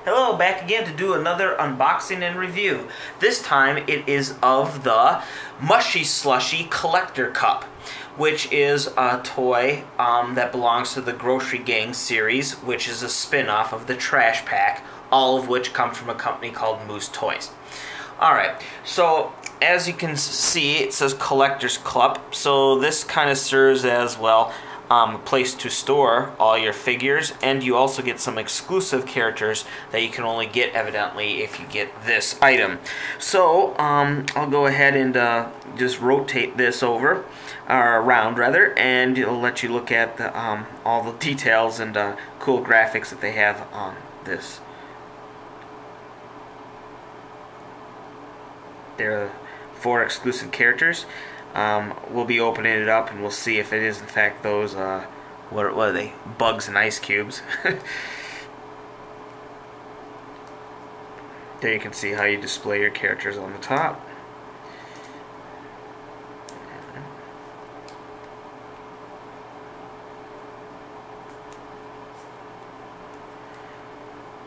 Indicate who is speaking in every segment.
Speaker 1: Hello, back again to do another unboxing and review. This time it is of the Mushy Slushie Collector Cup, which is a toy that belongs to the Grossery Gang series, which is a spin-off of the Trash Pack, all of which come from a company called Moose Toys. Alright, so as you can see, it says Collector's Cup, so this kind of serves as, well, a place to store all your figures, and you also get some exclusive characters that you can only get, evidently, if you get this item. So, I'll go ahead and just rotate this over, or around rather, and it'll let you look at the, all the details and cool graphics that they have on this. There are 4 exclusive characters. We'll be opening it up and we'll see if it is in fact those, what are they? Bugs and ice cubes. There you can see how you display your characters on the top.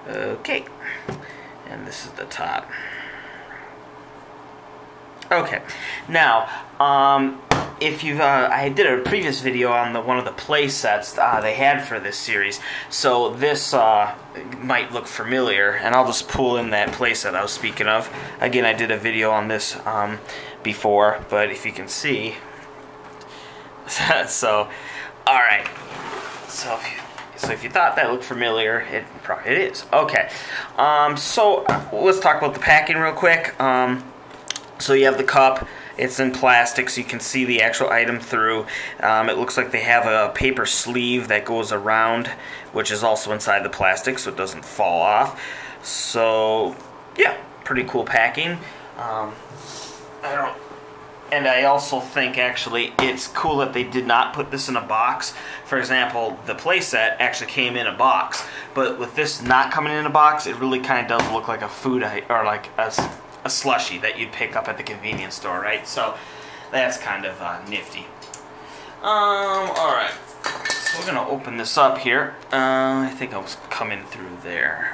Speaker 1: Okay, and this is the top. Okay, now, if you've, I did a previous video on one of the play sets they had for this series, so this might look familiar, and I'll just pull in that play set I was speaking of. Again, I did a video on this before, but if you can see, so, alright, so if you thought that looked familiar, it is. Okay, so let's talk about the packing real quick. So you have the cup, it's in plastic so you can see the actual item through. It looks like they have a paper sleeve that goes around, which is also inside the plastic so it doesn't fall off. So, yeah, pretty cool packing. And I also think actually it's cool that they did not put this in a box. For example, the playset actually came in a box, but with this not coming in a box, it really kind of does look like a food or like a slushie that you'd pick up at the convenience store, right? So that's kind of nifty. Alright, so we're gonna open this up here. I think I was coming through there.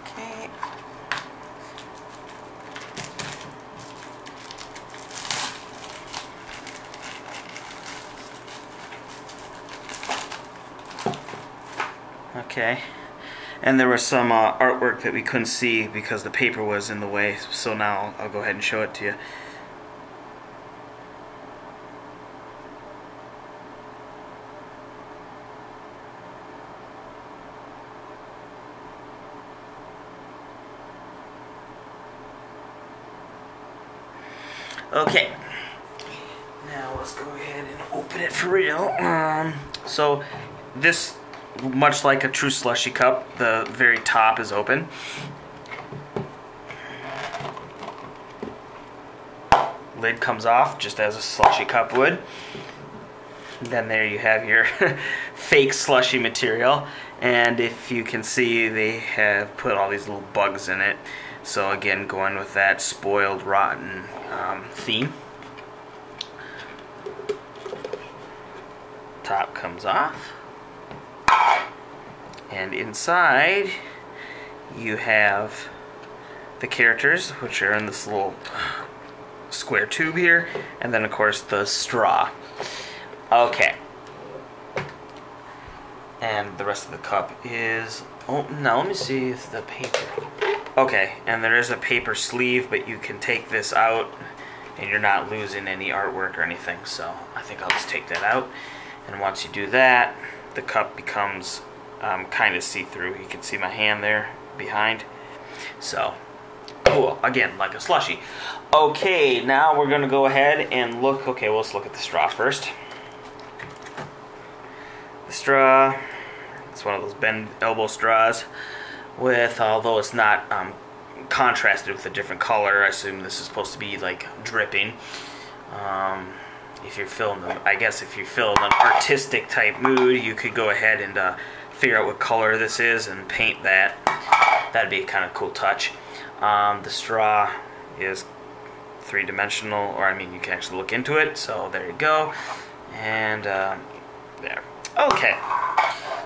Speaker 1: Okay. Okay. And there was some artwork that we couldn't see because the paper was in the way, so now I'll go ahead and show it to you. Okay, now let's go ahead and open it for real. So this, much like a true slushie cup, the very top is open. Lid comes off just as a slushie cup would. Then there you have your fake slushie material, and if you can see, they have put all these little bugs in it. So again, going with that spoiled, rotten theme. Top comes off. And inside, you have the characters, which are in this little square tube here, and then of course the straw. Okay. And the rest of the cup is, oh, now let me see if the paper. Okay, and there is a paper sleeve, but you can take this out, and you're not losing any artwork or anything, so I think I'll just take that out. And once you do that, the cup becomes kind of see-through. You can see my hand there behind. So, cool. Again, like a slushie. Okay, now we're going to go ahead and look. Okay, well, let's look at the straw first. The straw, it's one of those bend elbow straws with, although it's not contrasted with a different color, I assume this is supposed to be like dripping. If you're feeling, I guess if you're feeling an artistic type mood, you could go ahead and figure out what color this is and paint that. That'd be a kind of cool touch. The straw is 3-dimensional, or I mean you can actually look into it, so there you go. And there. Okay,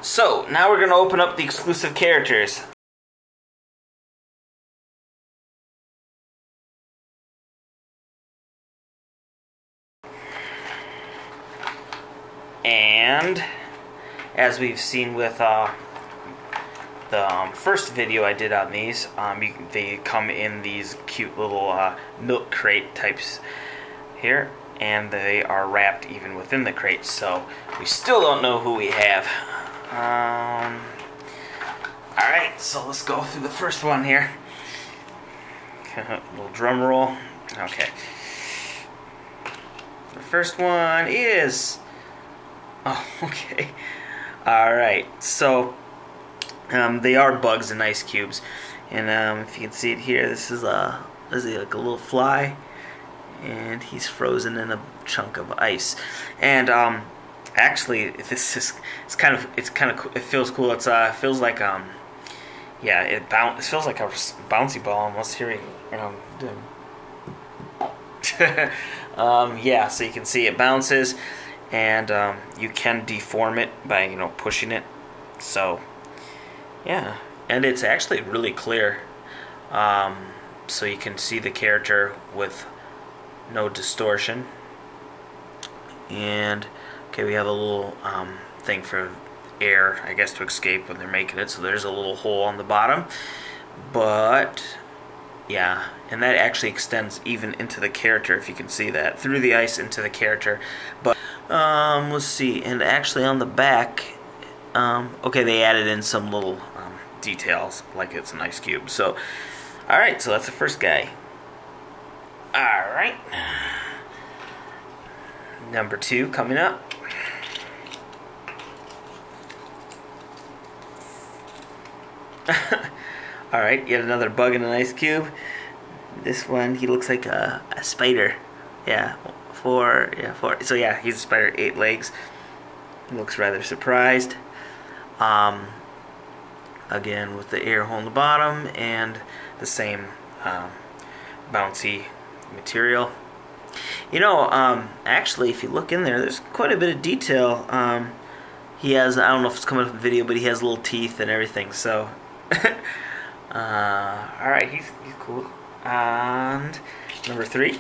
Speaker 1: So now we're going to open up the exclusive characters. And as we've seen with the first video I did on these, they come in these cute little milk crate types here, and they are wrapped even within the crates, so we still don't know who we have. Alright, so let's go through the first one here. Little drum roll. Okay. The first one is... Oh, okay. Alright, so they are bugs and ice cubes. And if you can see it here, this is like a little fly. And he's frozen in a chunk of ice. And actually, this is it feels cool. It feels like yeah, it feels like a bouncy ball almost. Here yeah, so you can see it bounces, and you can deform it by pushing it. So yeah, and it's actually really clear. So you can see the character with no distortion. And okay, we have a little thing for air, I guess, to escape when they're making it. So there's a little hole on the bottom, but yeah, and that actually extends even into the character, if you can see that, through the ice into the character. But let's see, and actually on the back, okay, they added in some little details like it's an ice cube. So alright, so that's the first guy. Alright, number 2 coming up. Alright, yet another bug in an ice cube. This one, he looks like a spider. Yeah, four. So yeah, he's a spider, 8 legs. He looks rather surprised. Again, with the air hole in the bottom and the same bouncy material. Actually, if you look in there, there's quite a bit of detail. He has, I don't know if it's coming up in the video, but he has little teeth and everything, so alright, he's cool. And number 3.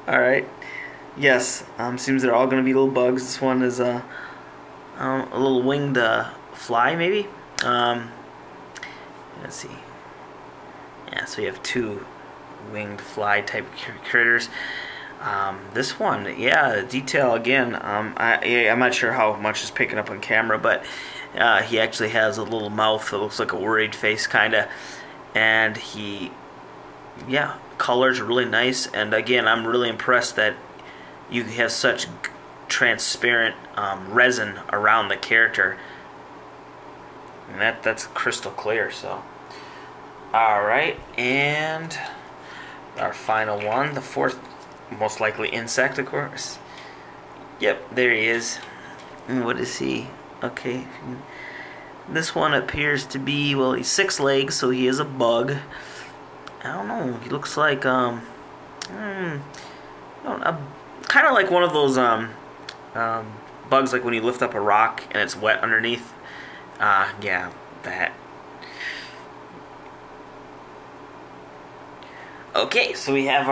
Speaker 1: Alright, yes, seems they're all going to be little bugs. This one is a little winged fly, maybe. Let's see. Yeah, so you have 2 winged fly type critters. This one, yeah, the detail again. I'm not sure how much is picking up on camera, but he actually has a little mouth that looks like a worried face, kinda. And yeah, colors are really nice. And again, I'm really impressed that you have such transparent resin around the character. And that's crystal clear. So, all right, and our final one, the 4th, most likely insect, of course. Yep, there he is. And what is he? Okay, this one appears to be, well, he's 6 legs, so he is a bug. I don't know. He looks like kind of like one of those bugs, like when you lift up a rock and it's wet underneath. Yeah, that. Okay, so we have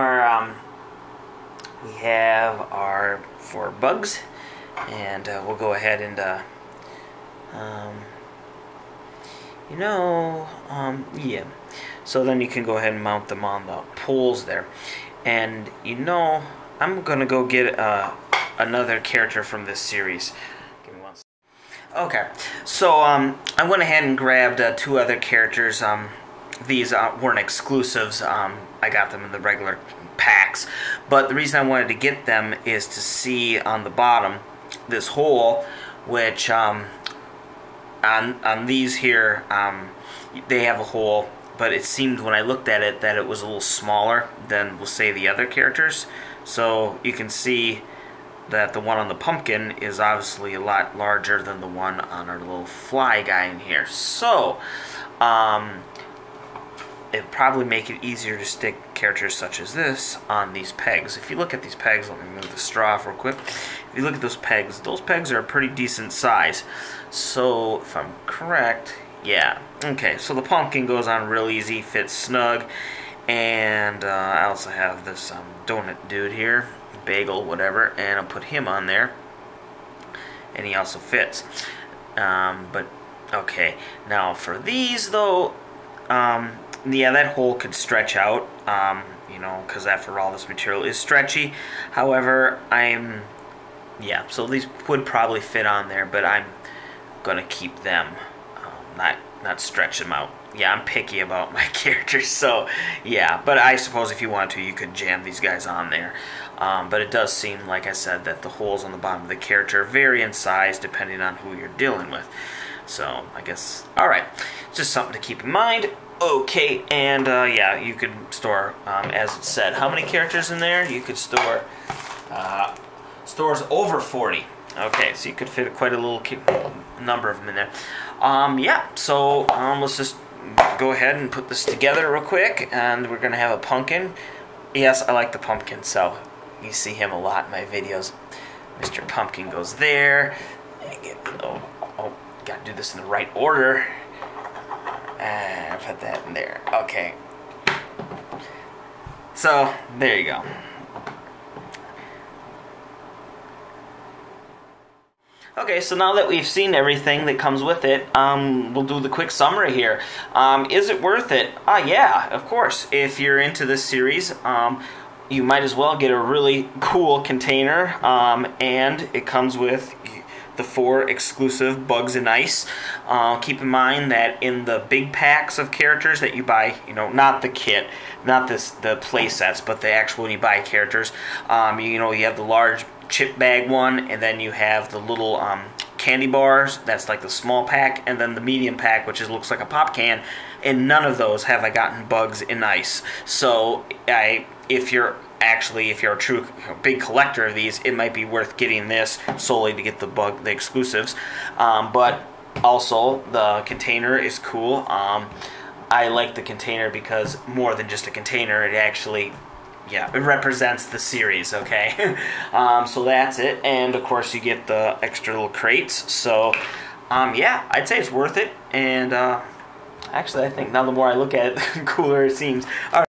Speaker 1: our 4 bugs, and we'll go ahead and yeah. So then you can go ahead and mount them on the poles there, and I'm gonna go get another character from this series. Give me one second. Okay, so I went ahead and grabbed 2 other characters. These weren't exclusives. I got them in the regular packs, but the reason I wanted to get them is to see on the bottom this hole, which on these here they have a hole, but it seemed when I looked at it that it was a little smaller than, we'll say, the other characters. So you can see that the one on the pumpkin is obviously a lot larger than the one on our little fly guy in here. So it'd probably make it easier to stick characters such as this on these pegs. If you look at these pegs, let me move the straw off real quick. If you look at those pegs are a pretty decent size. So if I'm correct, yeah. Okay, so the pumpkin goes on real easy, fits snug. And I also have this donut dude here, bagel, whatever, and I'll put him on there. And he also fits. But okay, now for these though, yeah, that hole could stretch out, you know, because after all, this material is stretchy. However, yeah, so these would probably fit on there, but I'm gonna keep them, not stretch them out. Yeah, I'm picky about my characters, so yeah. But I suppose if you want to, you could jam these guys on there. But it does seem, like I said, that the holes on the bottom of the character vary in size depending on who you're dealing with. So I guess, alright, just something to keep in mind. Okay, and yeah, you could store, as it said, how many characters in there? You could store, stores over 40. Okay, so you could fit quite a little number of them in there. Yeah, so let's just go ahead and put this together real quick, and we're going to have a pumpkin. Yes, I like the pumpkin, so you see him a lot in my videos. Mr. Pumpkin goes there. Oh, gotta do this in the right order. And put that in there. Okay. So, there you go. Okay, so now that we've seen everything that comes with it, we'll do the quick summary here. Is it worth it? Yeah, of course. If you're into this series, you might as well get a really cool container, and it comes with the 4 exclusive Bugs and Ice. Keep in mind that in the big packs of characters that you buy, you know, not the kit, not the play sets, but the actual when you buy characters, you know, you have the large chip bag one, and then you have the little candy bars, that's like the small pack, and then the medium pack, which looks like a pop can, and none of those have I gotten Bugs and Ice. So if you're a true big collector of these, it might be worth getting this solely to get the exclusives. But also the container is cool. I like the container because more than just a container, it actually, yeah, it represents the series, okay? So that's it, and of course you get the extra little crates. So yeah, I'd say it's worth it, and actually I think now the more I look at it, the cooler it seems. All right.